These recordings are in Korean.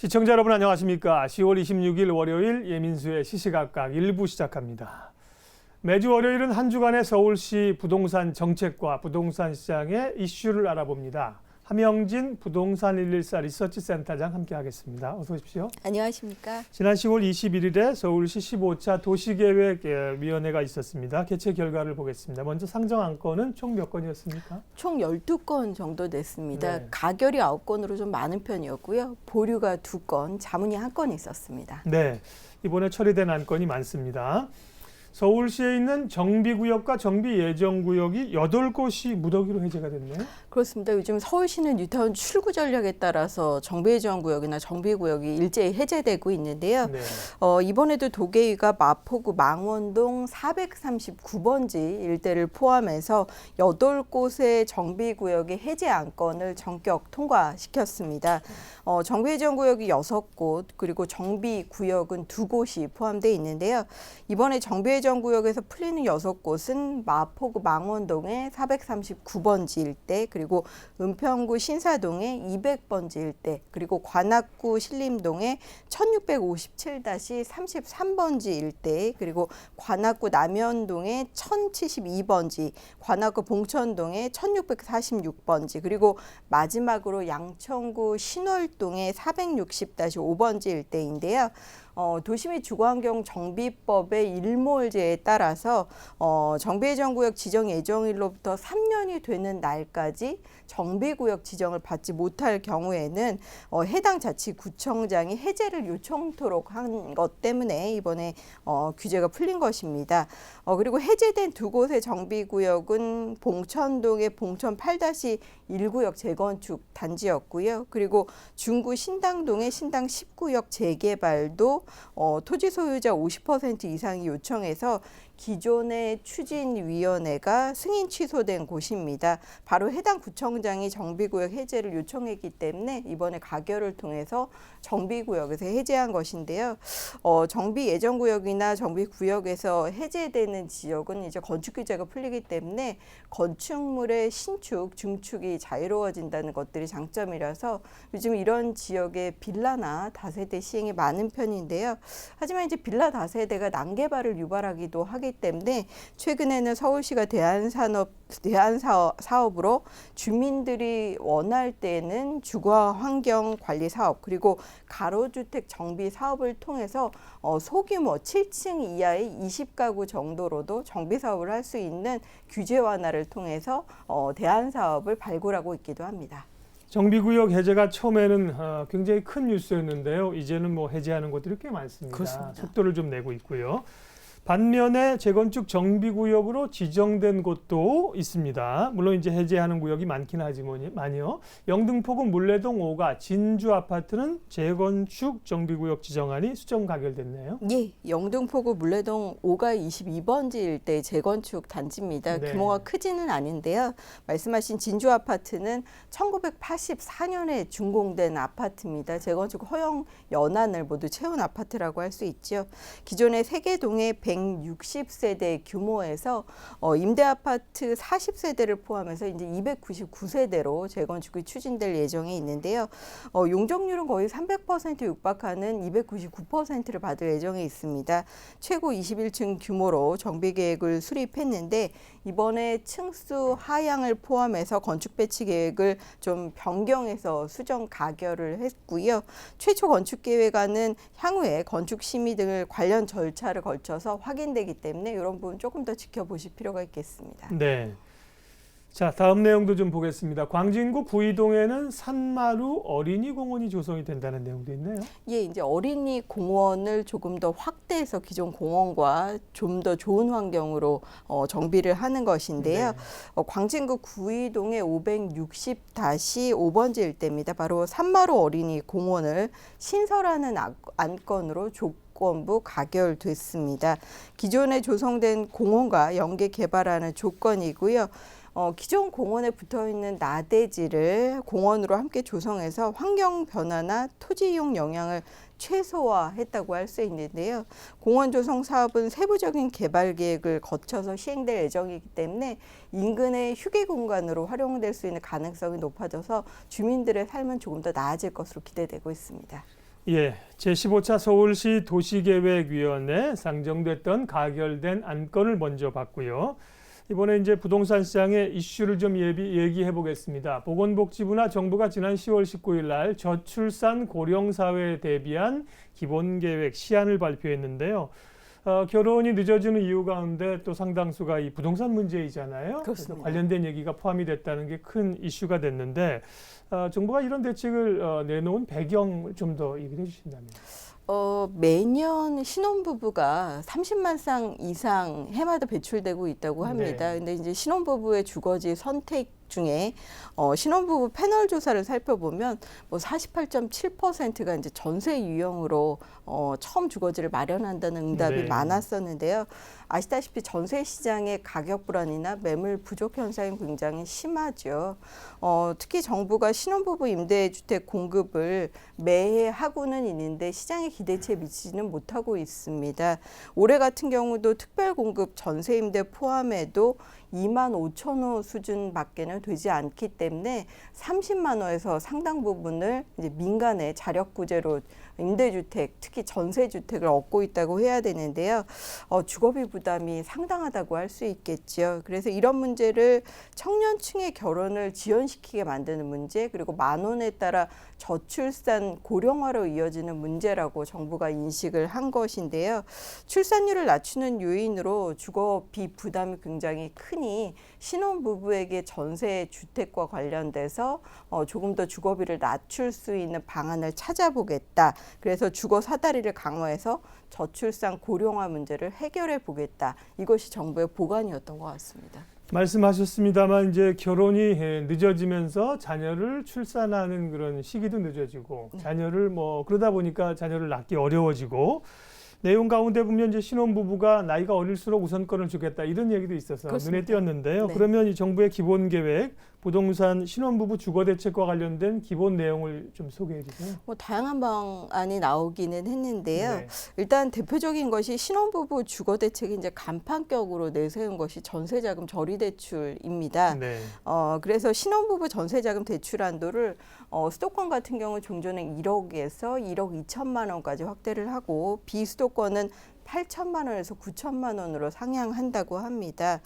시청자 여러분 안녕하십니까? 10월 26일 월요일 예민수의 시시각각 1부 시작합니다. 매주 월요일은 한 주간의 서울시 부동산 정책과 부동산 시장의 이슈를 알아봅니다. 함영진 부동산 114 리서치 센터장 함께하겠습니다. 어서 오십시오. 안녕하십니까? 지난 10월 21일에 서울시 15차 도시계획위원회가 있었습니다. 개최 결과를 보겠습니다. 먼저 상정 안건은 총 몇 건이었습니까? 총 12건 정도 됐습니다. 네. 가결이 9건으로 좀 많은 편이었고요. 보류가 2건, 자문이 1건 있었습니다. 네, 이번에 처리된 안건이 많습니다. 서울시에 있는 정비구역과 정비예정구역이 8곳이 무더기로 해제가 됐네요. 그렇습니다. 요즘 서울시는 뉴타운 출구 전략에 따라서 정비예정구역이나 정비구역이 일제히 해제되고 있는데요. 네. 이번에도 도계위가 마포구 망원동 439번지 일대를 포함해서 8곳의 정비구역의 해제 안건을 전격 통과시켰습니다. 정비예정구역이 6곳, 그리고 정비구역은 2곳이 포함되어 있는데요. 이번에 정비예정구역에서 풀리는 6곳은 마포구 망원동의 439번지 일대, 그리고 은평구 신사동의 200번지 일대, 그리고 관악구 신림동의 1657-33번지 일대, 그리고 관악구 남현동의 1072번지, 관악구 봉천동의 1646번지, 그리고 마지막으로 양천구 신월동의 460-5번지 일대인데요. 도시및 주거환경 정비법의 일몰제에 따라서 정비예정구역 지정 예정일로부터 3년이 되는 날까지 정비구역 지정을 받지 못할 경우에는 해당 자치구청장이 해제를 요청토록 한 것 때문에 이번에 규제가 풀린 것입니다. 그리고 해제된 2곳의 정비구역은 봉천동의 봉천 8-1구역 재건축 단지였고요. 그리고 중구 신당동의 신당 10구역 재개발도 토지 소유자 50% 이상이 요청해서 기존의 추진위원회가 승인 취소된 곳입니다. 바로 해당 구청장이 정비구역 해제를 요청했기 때문에 이번에 가결을 통해서 정비구역에서 해제한 것인데요. 정비예정구역이나 정비구역에서 해제되는 지역은 이제 건축 규제가 풀리기 때문에 건축물의 신축, 증축이 자유로워진다는 것들이 장점이라서 요즘 이런 지역에 빌라나 다세대 시행이 많은 편인데요. 하지만 이제 빌라 다세대가 난개발을 유발하기도 하기 때문에 최근에는 서울시가 대안사업으로 주민들이 원할 때는 주거환경관리사업 그리고 가로주택 정비사업을 통해서 소규모 7층 이하의 20가구 정도로도 정비사업을 할 수 있는 규제 완화를 통해서 대안사업을 발굴하고 있기도 합니다. 정비구역 해제가 처음에는 굉장히 큰 뉴스였는데요. 이제는 해제하는 곳들이 꽤 많습니다. 그렇습니다. 속도를 좀 내고 있고요. 반면에 재건축 정비구역으로 지정된 곳도 있습니다. 물론 이제 해제하는 구역이 많긴 하지만요. 영등포구 물레동 5가 진주 아파트는 재건축 정비구역 지정안이 수정 가결됐네요. 예, 영등포구 물레동 5가 22번지 일대 재건축 단지입니다. 네. 규모가 크지는 않은데요. 말씀하신 진주 아파트는 1984년에 준공된 아파트입니다. 재건축 허용 연한을 모두 채운 아파트라고 할 수 있죠. 기존의 세계동의 160세대 규모에서 임대아파트 40세대를 포함해서 이제 299세대로 재건축이 추진될 예정에 있는데요. 용적률은 거의 300% 육박하는 299%를 받을 예정에 있습니다. 최고 21층 규모로 정비계획을 수립했는데 이번에 층수 하향을 포함해서 건축 배치 계획을 좀 변경해서 수정 가결을 했고요. 최초 건축 계획안은 향후에 건축 심의 등을 관련 절차를 거쳐서 확인되기 때문에 이런 부분 조금 더 지켜보실 필요가 있겠습니다. 네. 자, 다음 내용도 좀 보겠습니다. 광진구 구이동에는 산마루 어린이 공원이 조성이 된다는 내용도 있네요. 예, 이제 어린이 공원을 조금 더 확대해서 기존 공원과 좀 더 좋은 환경으로 정비를 하는 것인데요. 네. 광진구 구이동의 560-5번지 일대입니다. 바로 산마루 어린이 공원을 신설하는 안건으로 조건부 가결됐습니다. 기존에 조성된 공원과 연계 개발하는 조건이고요. 기존 공원에 붙어있는 나대지를 공원으로 함께 조성해서 환경 변화나 토지 이용 영향을 최소화했다고 할 수 있는데요. 공원 조성 사업은 세부적인 개발 계획을 거쳐서 시행될 예정이기 때문에 인근의 휴게 공간으로 활용될 수 있는 가능성이 높아져서 주민들의 삶은 조금 더 나아질 것으로 기대되고 있습니다. 예, 제15차 서울시 도시계획위원회 상정됐던 가결된 안건을 먼저 봤고요. 이번에 이제 부동산 시장의 이슈를 좀 얘기해 보겠습니다. 보건복지부나 정부가 지난 10월 19일 날 저출산 고령 사회에 대비한 기본계획 시안을 발표했는데요. 결혼이 늦어지는 이유 가운데 또 상당수가 이 부동산 문제이잖아요. 그래서 관련된 얘기가 포함이 됐다는 게 큰 이슈가 됐는데 정부가 이런 대책을 내놓은 배경을 좀 더 얘기해 주신다면. 매년 신혼부부가 30만 쌍 이상 해마다 배출되고 있다고 합니다. 네. 근데 이제 신혼부부의 주거지 선택 중에 신혼부부 패널 조사를 살펴보면 뭐 48.7%가 이제 전세 유형으로 처음 주거지를 마련한다는 응답이 네. 많았었는데요. 아시다시피 전세 시장의 가격 불안이나 매물 부족 현상이 굉장히 심하죠. 특히 정부가 신혼부부 임대주택 공급을 매해 하고는 있는데 시장의 기대치에 미치지는 못하고 있습니다. 올해 같은 경우도 특별 공급 전세 임대 포함해도 2만 5천 호 수준밖에는 되지 않기 때문에 30만 호에서 상당 부분을 이제 민간의 자력구제로 임대주택, 특히 전세주택을 얻고 있다고 해야 되는데요. 주거비 부담이 상당하다고 할 수 있겠죠. 그래서 이런 문제를 청년층의 결혼을 지연시키게 만드는 문제, 그리고 만원에 따라 저출산 고령화로 이어지는 문제라고 정부가 인식을 한 것인데요. 출산율을 낮추는 요인으로 주거비 부담이 굉장히 크니 신혼부부에게 전세 주택과 관련돼서 조금 더 주거비를 낮출 수 있는 방안을 찾아보겠다. 그래서 주거 사다리를 강화해서 저출산 고령화 문제를 해결해 보겠다. 이것이 정부의 보관이었던 것 같습니다. 말씀하셨습니다만 이제 결혼이 늦어지면서 자녀를 출산하는 그런 시기도 늦어지고 자녀를 그러다 보니까 자녀를 낳기 어려워지고 내용 가운데 보면 이제 신혼부부가 나이가 어릴수록 우선권을 주겠다 이런 얘기도 있어서 그렇습니다. 눈에 띄었는데요. 네. 그러면 이 정부의 기본 계획, 부동산 신혼부부 주거 대책과 관련된 기본 내용을 좀 소개해 주세요. 다양한 방안이 나오기는 했는데요. 네. 일단 대표적인 것이 신혼부부 주거 대책이 이제 간판격으로 내세운 것이 전세자금 저리대출입니다. 네. 그래서 신혼부부 전세자금 대출 한도를 수도권 같은 경우 종전에 1억에서 1억 2천만 원까지 확대를 하고 비수도권은 8천만 원에서 9천만 원으로 상향한다고 합니다.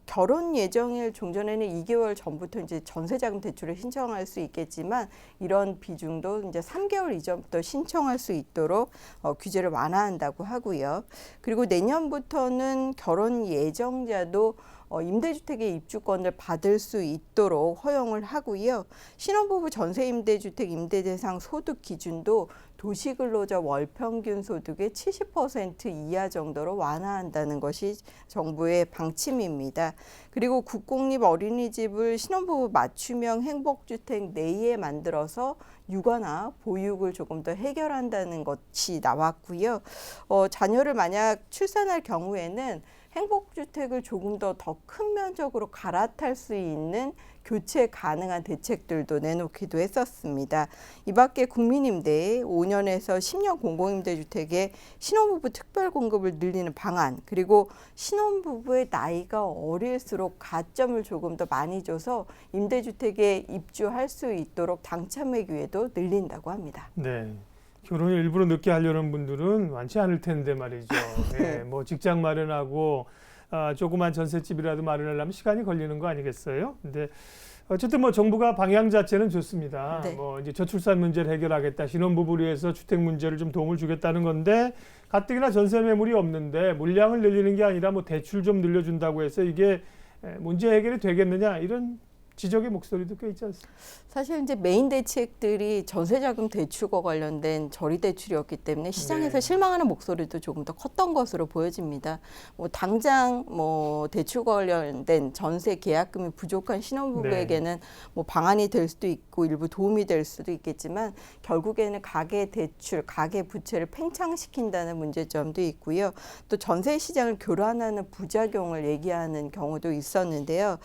결혼 예정일 종전에는 2개월 전부터 이제 전세자금 대출을 신청할 수 있겠지만 이런 비중도 이제 3개월 이전부터 신청할 수 있도록 규제를 완화한다고 하고요. 그리고 내년부터는 결혼 예정자도 임대주택의 입주권을 받을 수 있도록 허용을 하고요. 신혼부부 전세임대주택 임대대상 소득 기준도 도시근로자 월평균 소득의 70% 이하 정도로 완화한다는 것이 정부의 방침입니다. 그리고 국공립 어린이집을 신혼부부 맞춤형 행복주택 내에 만들어서 육아나 보육을 조금 더 해결한다는 것이 나왔고요. 자녀를 만약 출산할 경우에는 행복주택을 조금 더 큰 면적으로 갈아탈 수 있는 교체 가능한 대책들도 내놓기도 했었습니다. 이 밖에 국민임대 5년에서 10년 공공임대주택에 신혼부부 특별공급을 늘리는 방안, 그리고 신혼부부의 나이가 어릴수록 가점을 조금 더 많이 줘서 임대주택에 입주할 수 있도록 당첨의 기회도 늘린다고 합니다. 네. 결혼을 일부러 늦게 하려는 분들은 많지 않을 텐데 말이죠. 네. 직장 마련하고 조그만 전셋집이라도 마련하려면 시간이 걸리는 거 아니겠어요? 근데 어쨌든 정부가 방향 자체는 좋습니다. 네. 이제 저출산 문제를 해결하겠다, 신혼부부를 위해서 주택 문제를 좀 도움을 주겠다는 건데 가뜩이나 전세 매물이 없는데 물량을 늘리는 게 아니라 대출 좀 늘려준다고 해서 이게 문제 해결이 되겠느냐 이런 지적의 목소리도 꽤 있지 않습니까? 사실 이제 메인 대책들이 전세자금 대출과 관련된 저리대출이었기 때문에 시장에서 네. 실망하는 목소리도 조금 더 컸던 것으로 보여집니다. 당장 대출과 관련된 전세 계약금이 부족한 신혼부부에게는 방안이 될 수도 있고 일부 도움이 될 수도 있겠지만 결국에는 가계 대출, 가계 부채를 팽창시킨다는 문제점도 있고요. 또 전세 시장을 교란하는 부작용을 얘기하는 경우도 있었는데요.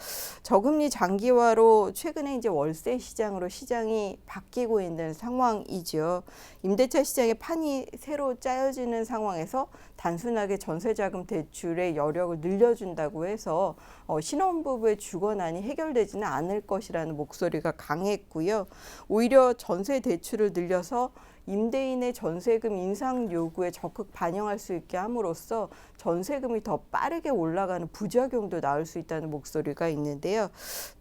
저금리 장기화 정책화로 최근에 이제 월세 시장으로 시장이 바뀌고 있는 상황이죠. 임대차 시장의 판이 새로 짜여지는 상황에서 단순하게 전세자금 대출의 여력을 늘려준다고 해서 신혼부부의 주거난이 해결되지는 않을 것이라는 목소리가 강했고요. 오히려 전세 대출을 늘려서 임대인의 전세금 인상 요구에 적극 반영할 수 있게 함으로써 전세금이 더 빠르게 올라가는 부작용도 나올 수 있다는 목소리가 있는데요.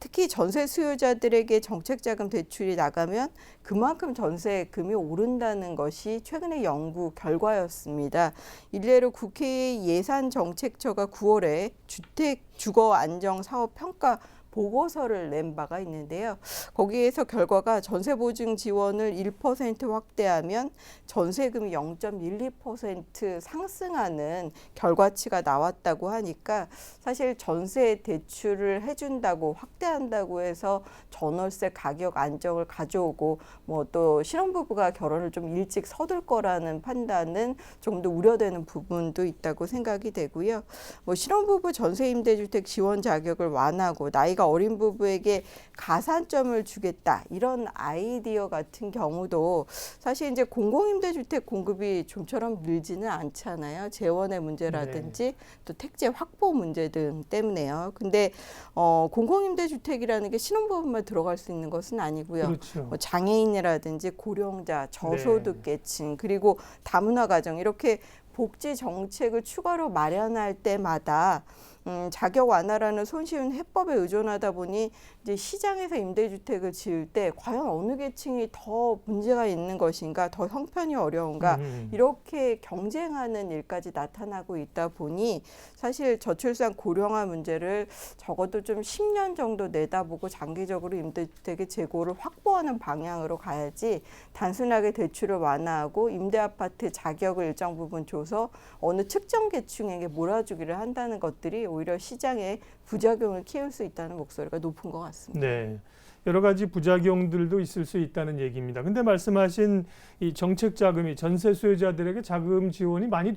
특히 전세 수요자들에게 정책자금 대출이 나가면 그만큼 전세금이 오른다는 것이 최근의 연구 결과였습니다. 일례로 국회의 예산정책처가 9월에 주택 주거 안정 사업 평가 보고서를 낸 바가 있는데요. 거기에서 결과가 전세 보증 지원을 1% 확대하면 전세금이 0.12% 상승하는 결과치가 나왔다고 하니까 사실 전세 대출을 해준다고 확대한다고 해서 전월세 가격 안정을 가져오고 뭐 또 신혼부부가 결혼을 좀 일찍 서둘 거라는 판단은 조금 더 우려되는 부분도 있다고 생각이 되고요. 뭐 신혼부부 전세임대주택 지원 자격을 완화하고 나이가 어린 부부에게 가산점을 주겠다 이런 아이디어 같은 경우도 사실 이제 공공임대주택 공급이 좀처럼 늘지는 않잖아요. 재원의 문제라든지 또 택지 확보 문제 등 때문에요. 근데 공공임대주택이라는 게 신혼부부만 들어갈 수 있는 것은 아니고요. 그렇죠. 뭐 장애인이라든지 고령자, 저소득계층 그리고 다문화 가정 이렇게 복지 정책을 추가로 마련할 때마다 자격 완화라는 손쉬운 해법에 의존하다 보니 이제 시장에서 임대주택을 지을 때 과연 어느 계층이 더 문제가 있는 것인가, 더 형편이 어려운가 이렇게 경쟁하는 일까지 나타나고 있다 보니 사실 저출산 고령화 문제를 적어도 좀 10년 정도 내다보고 장기적으로 임대주택의 재고를 확보하는 방향으로 가야지 단순하게 대출을 완화하고 임대아파트 자격을 일정 부분 줘서 어느 특정 계층에게 몰아주기를 한다는 것들이 오히려 시장에 부작용을 키울 수 있다는 목소리가 높은 것 같습니다. 네. 여러 가지 부작용들도 있을 수 있다는 얘기입니다. 근데 말씀하신 이 정책 자금이 전세 수요자들에게 자금 지원이 많이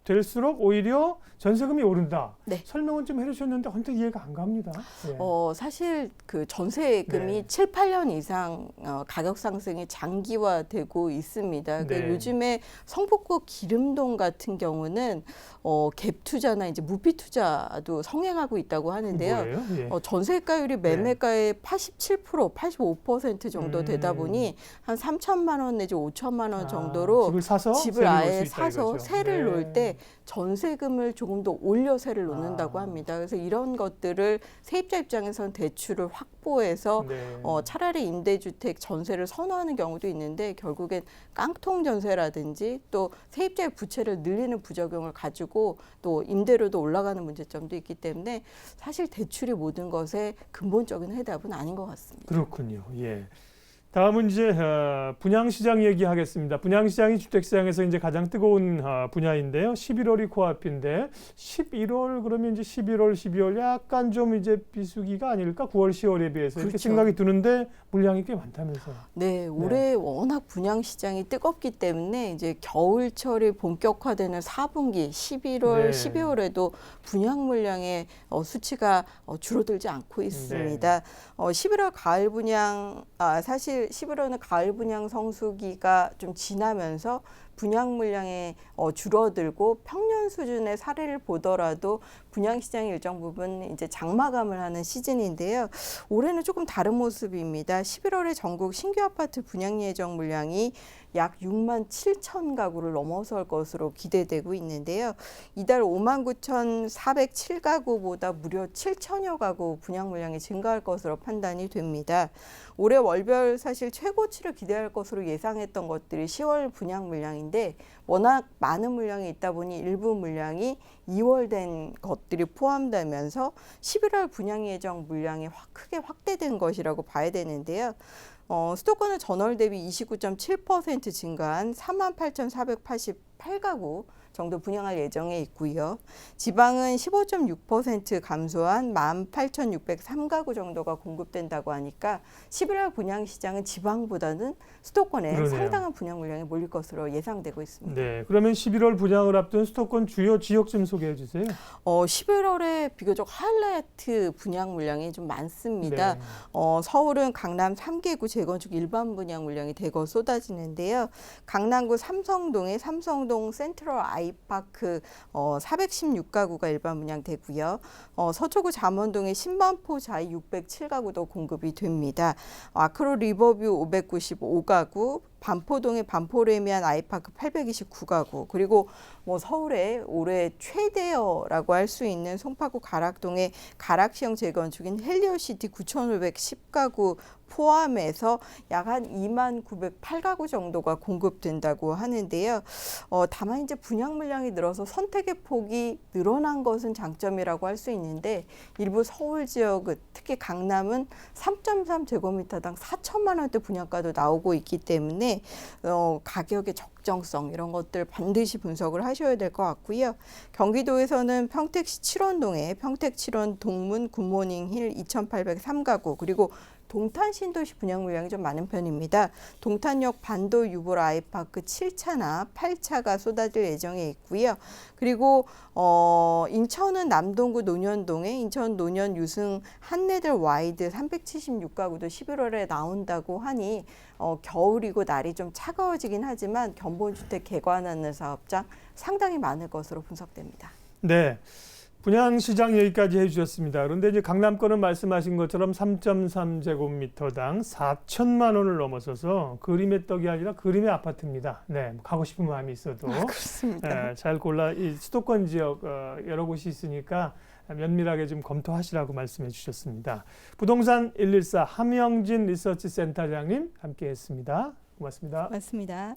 될수록 오히려 전세금이 오른다. 네. 설명은 좀 해주셨는데 언뜻 이해가 안 갑니다. 예. 사실 그 전세금이 네. 7, 8년 이상 가격 상승이 장기화되고 있습니다. 네. 요즘에 성북구 기름동 같은 경우는 갭 투자나 이제 무피 투자도 성행하고 있다고 하는데요. 뭐예요? 예. 전세가율이 매매가의 87%, 85% 정도 되다 보니 한 3천만 원 내지 5천만 원 정도로 집을 사서 집을 아예 사서 이거죠. 세를 네. 놓을 때 전세금을 조금 더 올려 세를 놓는다고 합니다. 그래서 이런 것들을 세입자 입장에서는 대출을 확보해서 네. 차라리 임대주택 전세를 선호하는 경우도 있는데 결국엔 깡통 전세라든지 또 세입자의 부채를 늘리는 부작용을 가지고 또 임대료도 올라가는 문제점도 있기 때문에 사실 대출이 모든 것의 근본적인 해답은 아닌 것 같습니다. 그렇군요. 예. 다음은 이제 분양시장 얘기하겠습니다. 분양시장이 주택시장에서 이제 가장 뜨거운 분야인데요. 11월이 코앞인데 11월 그러면 이제 11월, 12월 약간 좀 이제 비수기가 아닐까? 9월, 10월에 비해서 이렇게 그렇죠. 생각이 드는데 물량이 꽤 많다면서요. 네, 올해 워낙 분양 시장이 뜨겁기 때문에 이제 겨울철이 본격화되는 4분기 11월, 네. 12월에도 분양 물량의 수치가 줄어들지 않고 있습니다. 11월 가을 분양 사실 11월은 가을 분양 성수기가 좀 지나면서 분양 물량이 줄어들고 평년 수준의 사례를 보더라도 분양 시장의 일정 부분 이제 장마감을 하는 시즌인데요. 올해는 조금 다른 모습입니다. 11월에 전국 신규 아파트 분양 예정 물량이 약 6만 7천 가구를 넘어설 것으로 기대되고 있는데요. 이달 5만 9,407가구보다 무려 7천여 가구 분양 물량이 증가할 것으로 판단이 됩니다. 올해 월별 사실 최고치를 기대할 것으로 예상했던 것들이 10월 분양 물량인데 워낙 많은 물량이 있다 보니 일부 물량이 2월 된 것들이 포함되면서 11월 분양 예정 물량이 크게 확대된 것이라고 봐야 되는데요. 수도권은 전월 대비 29.7% 증가한 38,488가구 정도 분양할 예정에 있고요. 지방은 15.6% 감소한 18,603가구 정도가 공급된다고 하니까 11월 분양 시장은 지방보다는 수도권에 그러네요. 상당한 분양 물량이 몰릴 것으로 예상되고 있습니다. 네, 그러면 11월 분양을 앞둔 수도권 주요 지역 좀 소개해 주세요. 11월에 비교적 하이라이트 분양 물량이 좀 많습니다. 네. 서울은 강남 3개구 재건축 일반 분양 물량이 대거 쏟아지는데요. 강남구 삼성동의 삼성동 센트럴 아이파크 416가구가 일반 분양되고요. 서초구 잠원동의 신반포 자이 607가구도 공급이 됩니다. 아크로 리버뷰 595가구, 반포동의 반포레미안 아이파크 829가구, 그리고 서울의 올해 최대여라고 할 수 있는 송파구 가락동의 가락시형 재건축인 헬리오시티 9,510가구 포함해서 약 한 2908가구 정도가 공급된다고 하는데요. 다만 이제 분양 물량이 늘어서 선택의 폭이 늘어난 것은 장점이라고 할 수 있는데 일부 서울 지역, 특히 강남은 3.3제곱미터당 4천만 원대 분양가도 나오고 있기 때문에 가격의 적정성 이런 것들 반드시 분석을 하셔야 될 것 같고요. 경기도에서는 평택시 칠원동에 평택 칠원 동문 굿모닝 힐 2,803가구, 그리고 동탄 신도시 분양 물량이 좀 많은 편입니다. 동탄역 반도 유볼 아이파크 7차나 8차가 쏟아질 예정에 있고요. 그리고 인천은 남동구 논현동에 인천 논현 유승 한내들 와이드 376가구도 11월에 나온다고 하니 겨울이고 날이 좀 차가워지긴 하지만 견본주택 개관하는 사업장 상당히 많을 것으로 분석됩니다. 네. 분양 시장 여기까지 해주셨습니다. 그런데 이제 강남권은 말씀하신 것처럼 3.3제곱미터당 4천만 원을 넘어서서 그림의 떡이 아니라 그림의 아파트입니다. 네, 가고 싶은 마음이 있어도 그렇습니다. 잘 골라 이 수도권 지역 여러 곳이 있으니까 면밀하게 좀 검토하시라고 말씀해 주셨습니다. 부동산 114 함영진 리서치 센터장님 함께했습니다. 고맙습니다. 맞습니다.